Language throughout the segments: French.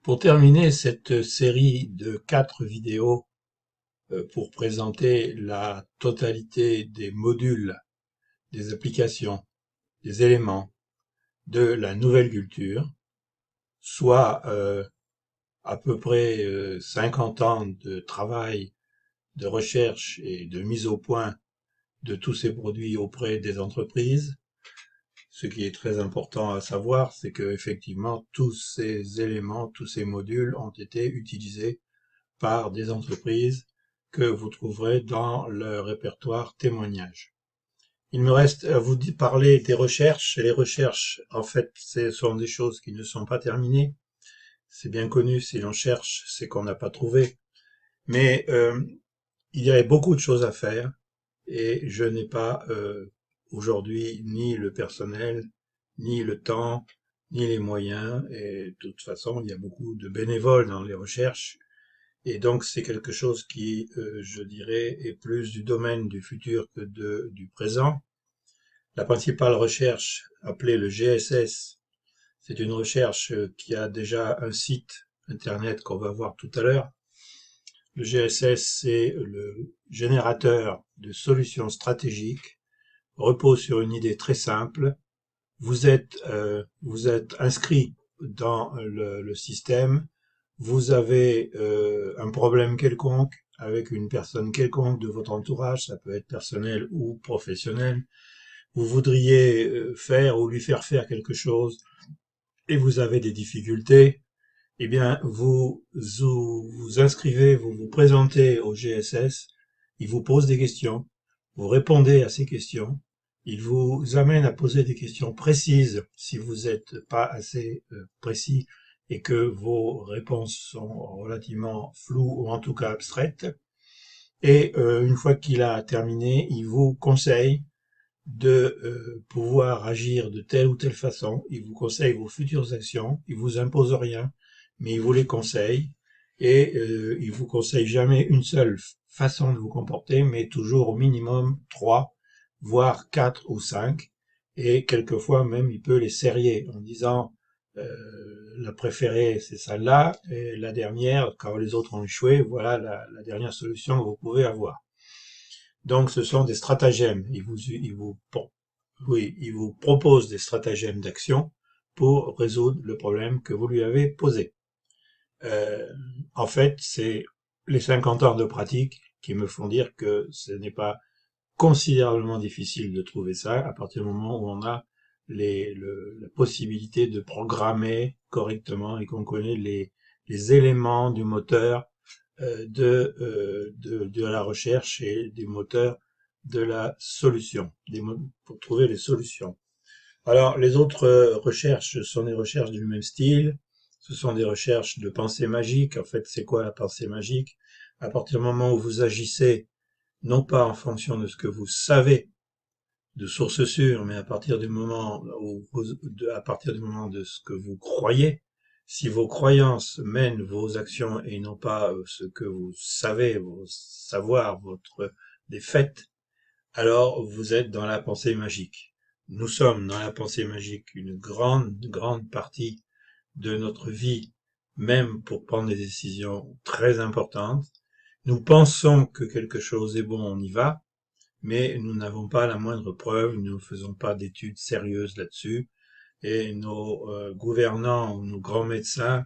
Pour terminer cette série de 4 vidéos pour présenter la totalité des modules, des applications, des éléments de la nouvelle culture, soit à peu près 50 ans de travail, de recherche et de mise au point de tous ces produits auprès des entreprises. Ce qui est très important à savoir, c'est que effectivement tous ces éléments, tous ces modules ont été utilisés par des entreprises que vous trouverez dans le répertoire témoignages. Il me reste à vous parler des recherches. Les recherches, en fait, ce sont des choses qui ne sont pas terminées. C'est bien connu, si l'on cherche, c'est qu'on n'a pas trouvé. Mais il y avait beaucoup de choses à faire et je n'ai pas aujourd'hui ni le personnel, ni le temps, ni les moyens. Et de toute façon, il y a beaucoup de bénévoles dans les recherches. Et donc c'est quelque chose qui, je dirais, est plus du domaine du futur que du présent. La principale recherche, appelée le GSS, c'est une recherche qui a déjà un site internet qu'on va voir tout à l'heure. Le GSS, c'est le générateur de solutions stratégiques, repose sur une idée très simple. Vous êtes inscrit dans le système, vous avez un problème quelconque avec une personne quelconque de votre entourage, ça peut être personnel ou professionnel, vous voudriez faire ou lui faire faire quelque chose et vous avez des difficultés, eh bien vous inscrivez, vous vous présentez au GSS, il vous pose des questions, vous répondez à ces questions, il vous amène à poser des questions précises si vous n'êtes pas assez précis et que vos réponses sont relativement floues ou en tout cas abstraites. Et une fois qu'il a terminé, il vous conseille de pouvoir agir de telle ou telle façon. Il vous conseille vos futures actions. Il vous impose rien, mais il vous les conseille. Et il vous conseille jamais une seule façon de vous comporter, mais toujours au minimum 3, voire 4 ou 5. Et quelquefois même, il peut les serrer en disant la préférée, c'est celle-là, et la dernière, quand les autres ont échoué, voilà la dernière solution que vous pouvez avoir. Donc, ce sont des stratagèmes. Il vous propose des stratagèmes d'action pour résoudre le problème que vous lui avez posé. En fait, c'est les 50 ans de pratique qui me font dire que ce n'est pas considérablement difficile de trouver ça à partir du moment où on a la possibilité de programmer correctement et qu'on connaît les éléments du moteur de la recherche et des moteurs de la solution, pour trouver les solutions. Alors, les autres recherches sont des recherches du même style. Ce sont des recherches de pensée magique. En fait, c'est quoi la pensée magique? À partir du moment où vous agissez, non pas en fonction de ce que vous savez de sources sûres, mais à partir du moment à partir du moment de ce que vous croyez, si vos croyances mènent vos actions et non pas ce que vous savez, vos savoirs, des faits, alors vous êtes dans la pensée magique. Nous sommes dans la pensée magique une grande partie de notre vie, même pour prendre des décisions très importantes. Nous pensons que quelque chose est bon, on y va, mais nous n'avons pas la moindre preuve, nous ne faisons pas d'études sérieuses là-dessus, et nos gouvernants ou nos grands médecins,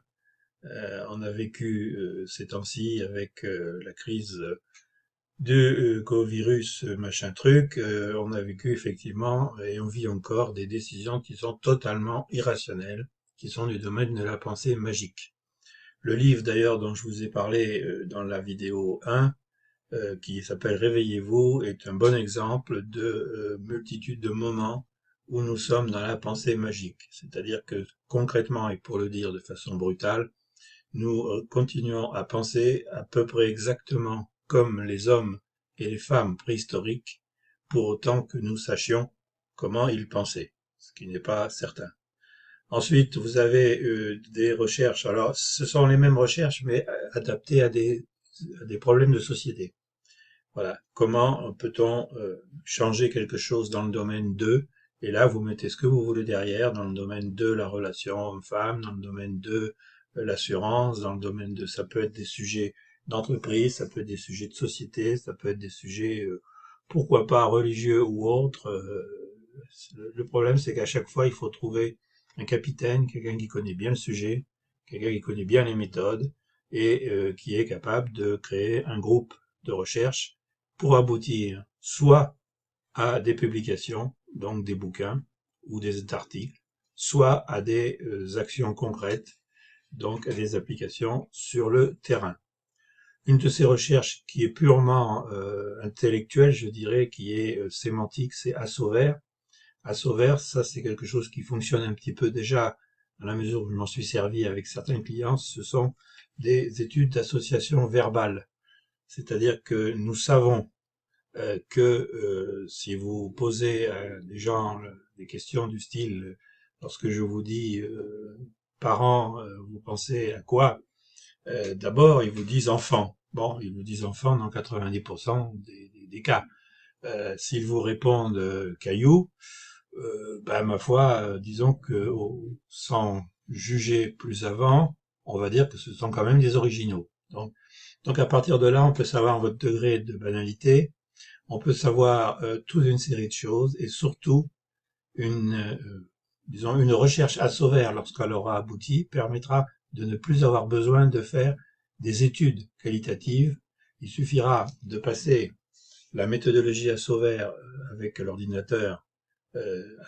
on a vécu ces temps-ci avec la crise du covirus machin truc, on a vécu effectivement, et on vit encore, des décisions qui sont totalement irrationnelles, qui sont du domaine de la pensée magique. Le livre d'ailleurs dont je vous ai parlé dans la vidéo 1, qui s'appelle Réveillez-vous, est un bon exemple de multitude de moments où nous sommes dans la pensée magique. C'est-à-dire que concrètement, et pour le dire de façon brutale, nous continuons à penser à peu près exactement comme les hommes et les femmes préhistoriques, pour autant que nous sachions comment ils pensaient, ce qui n'est pas certain. Ensuite, vous avez des recherches. Alors, ce sont les mêmes recherches, mais adaptées à des problèmes de société. Voilà. Comment peut-on changer quelque chose dans le domaine de, et là vous mettez ce que vous voulez derrière, dans le domaine de la relation homme-femme, dans le domaine de l'assurance, dans le domaine de, ça peut être des sujets d'entreprise, ça peut être des sujets de société, ça peut être des sujets, pourquoi pas religieux ou autres. Le problème, c'est qu'à chaque fois, il faut trouver un capitaine, quelqu'un qui connaît bien le sujet, quelqu'un qui connaît bien les méthodes et qui est capable de créer un groupe de recherche pour aboutir soit à des publications, donc des bouquins ou des articles, soit à des actions concrètes, donc à des applications sur le terrain. Une de ces recherches qui est purement intellectuelle, je dirais, qui est sémantique, c'est Assover. Assover, ça c'est quelque chose qui fonctionne un petit peu déjà, dans la mesure où je m'en suis servi avec certains clients, ce sont des études d'association verbale. C'est-à-dire que nous savons que si vous posez à des gens des questions du style, lorsque je vous dis parents, vous pensez à quoi? D'abord, ils vous disent enfant. Bon, ils vous disent enfant dans 90% des cas. S'ils vous répondent caillou, ma foi, disons que sans juger plus avant, on va dire que ce sont quand même des originaux. Donc à partir de là, on peut savoir votre degré de banalité, on peut savoir toute une série de choses et surtout disons une recherche à Assover, lorsqu'elle aura abouti, permettra de ne plus avoir besoin de faire des études qualitatives. Il suffira de passer la méthodologie Assover avec l'ordinateur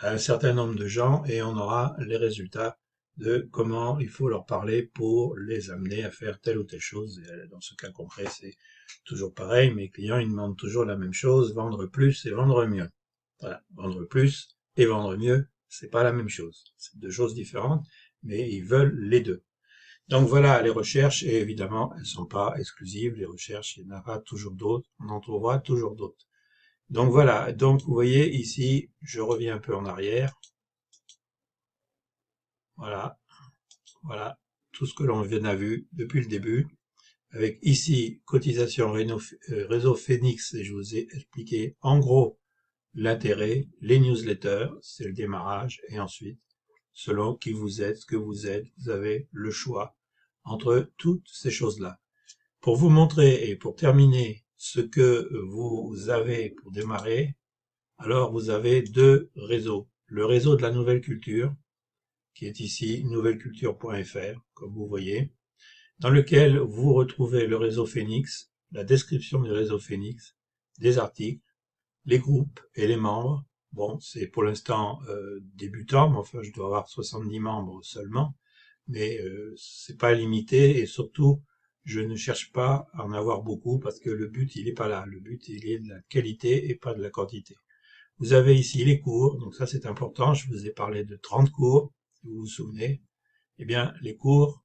à un certain nombre de gens et on aura les résultats de comment il faut leur parler pour les amener à faire telle ou telle chose. Et dans ce cas concret, c'est toujours pareil. Mes clients, ils demandent toujours la même chose, vendre plus et vendre mieux. Voilà, vendre plus et vendre mieux, c'est pas la même chose. C'est deux choses différentes, mais ils veulent les deux. Donc voilà les recherches, et évidemment, elles sont pas exclusives. Les recherches, il y en aura toujours d'autres, on en trouvera toujours d'autres. Donc voilà, donc vous voyez ici, je reviens un peu en arrière. Voilà, voilà, tout ce que l'on vient a vu depuis le début. Avec ici, cotisation réseau Phoenix, et je vous ai expliqué en gros l'intérêt, les newsletters, c'est le démarrage, et ensuite, selon qui vous êtes, ce que vous êtes, vous avez le choix entre toutes ces choses-là. Pour vous montrer et pour terminer ce que vous avez pour démarrer, alors vous avez deux réseaux. Le réseau de la nouvelle culture, qui est ici nouvelleculture.fr, comme vous voyez, dans lequel vous retrouvez le réseau Phoenix, la description du réseau Phoenix, des articles, les groupes et les membres. Bon, c'est pour l'instant débutant, mais enfin je dois avoir 70 membres seulement, mais c'est pas limité et surtout je ne cherche pas à en avoir beaucoup parce que le but il est pas là, le but il est de la qualité et pas de la quantité. Vous avez ici les cours, donc ça c'est important, je vous ai parlé de 30 cours, si vous vous souvenez. Eh bien, les cours,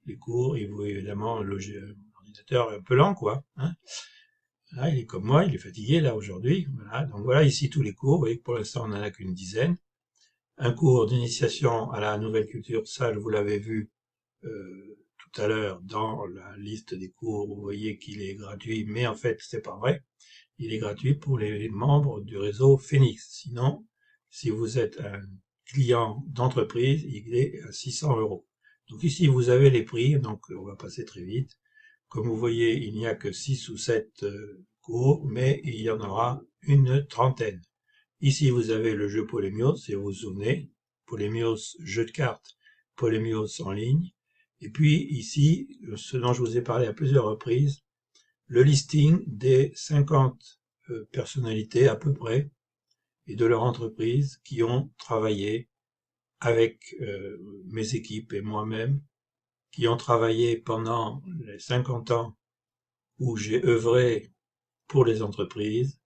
il vous évidemment l'ordinateur est un peu lent, quoi. Hein. Là, il est comme moi, il est fatigué là aujourd'hui. Voilà. Donc voilà ici tous les cours. Vous voyez que pour l'instant on n'en a qu'une dizaine. Un cours d'initiation à la nouvelle culture, ça vous l'avez vu tout à l'heure dans la liste des cours. Vous voyez qu'il est gratuit, mais en fait c'est pas vrai. Il est gratuit pour les membres du réseau Phoenix. Sinon, si vous êtes un client d'entreprise, il est à 600 €. Donc ici, vous avez les prix, donc on va passer très vite. Comme vous voyez, il n'y a que 6 ou 7 cours, mais il y en aura une trentaine. Ici, vous avez le jeu Polémios, si vous vous souvenez. Polémios, jeu de cartes, Polémios en ligne. Et puis ici, ce dont je vous ai parlé à plusieurs reprises, le listing des 50 personnalités à peu près et de leur entreprise qui ont travaillé avec mes équipes et moi-même, qui ont travaillé pendant les 50 ans où j'ai œuvré pour les entreprises.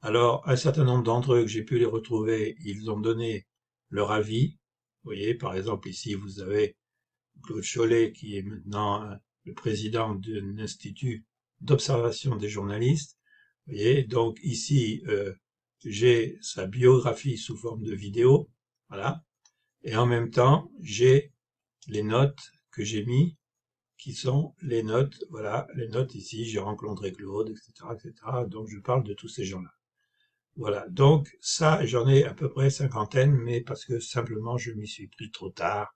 Alors, un certain nombre d'entre eux que j'ai pu les retrouver, ils ont donné leur avis. Vous voyez, par exemple, ici, vous avez Claude Cholet, qui est maintenant le président d'un institut d'observation des journalistes. Vous voyez, donc ici, j'ai sa biographie sous forme de vidéo, voilà. Et en même temps, j'ai les notes que j'ai mis, qui sont les notes, voilà, les notes ici, j'ai rencontré Claude, etc., etc. Donc je parle de tous ces gens-là. Voilà, donc ça, j'en ai à peu près cinquantaine, mais parce que simplement je m'y suis pris trop tard.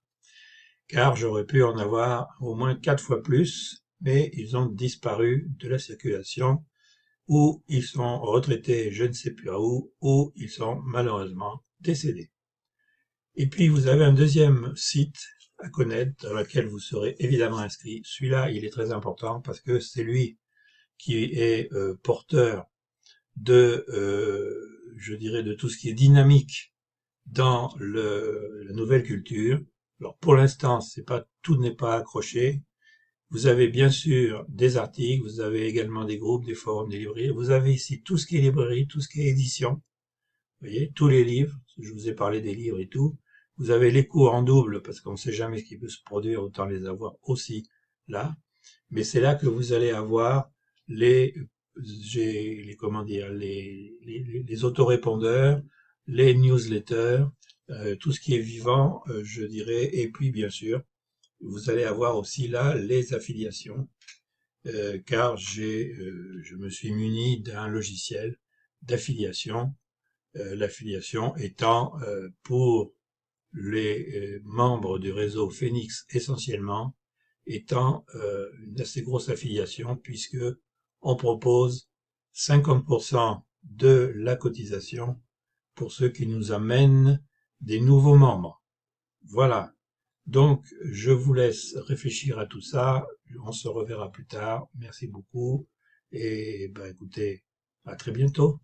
car j'aurais pu en avoir au moins 4 fois plus, mais ils ont disparu de la circulation, ou ils sont retraités je ne sais plus où, ou ils sont malheureusement décédés. Et puis vous avez un deuxième site à connaître dans lequel vous serez évidemment inscrit. Celui-là, il est très important parce que c'est lui qui est porteur de, je dirais, de tout ce qui est dynamique dans la nouvelle culture. Alors pour l'instant, tout n'est pas accroché. Vous avez bien sûr des articles, vous avez également des groupes, des forums, des librairies. Vous avez ici tout ce qui est librairie, tout ce qui est édition. Vous voyez, tous les livres. Je vous ai parlé des livres et tout. Vous avez les cours en double parce qu'on ne sait jamais ce qui peut se produire, autant les avoir aussi là. Mais c'est là que vous allez avoir comment dire, les autorépondeurs, les newsletters, tout ce qui est vivant, je dirais, et puis bien sûr, vous allez avoir aussi là les affiliations, car je me suis muni d'un logiciel d'affiliation, l'affiliation étant pour les membres du réseau Phoenix essentiellement, étant une assez grosse affiliation puisque on propose 50% de la cotisation pour ceux qui nous amènent des nouveaux membres. Voilà. Donc, je vous laisse réfléchir à tout ça. On se reverra plus tard. Merci beaucoup. Et, écoutez, à très bientôt.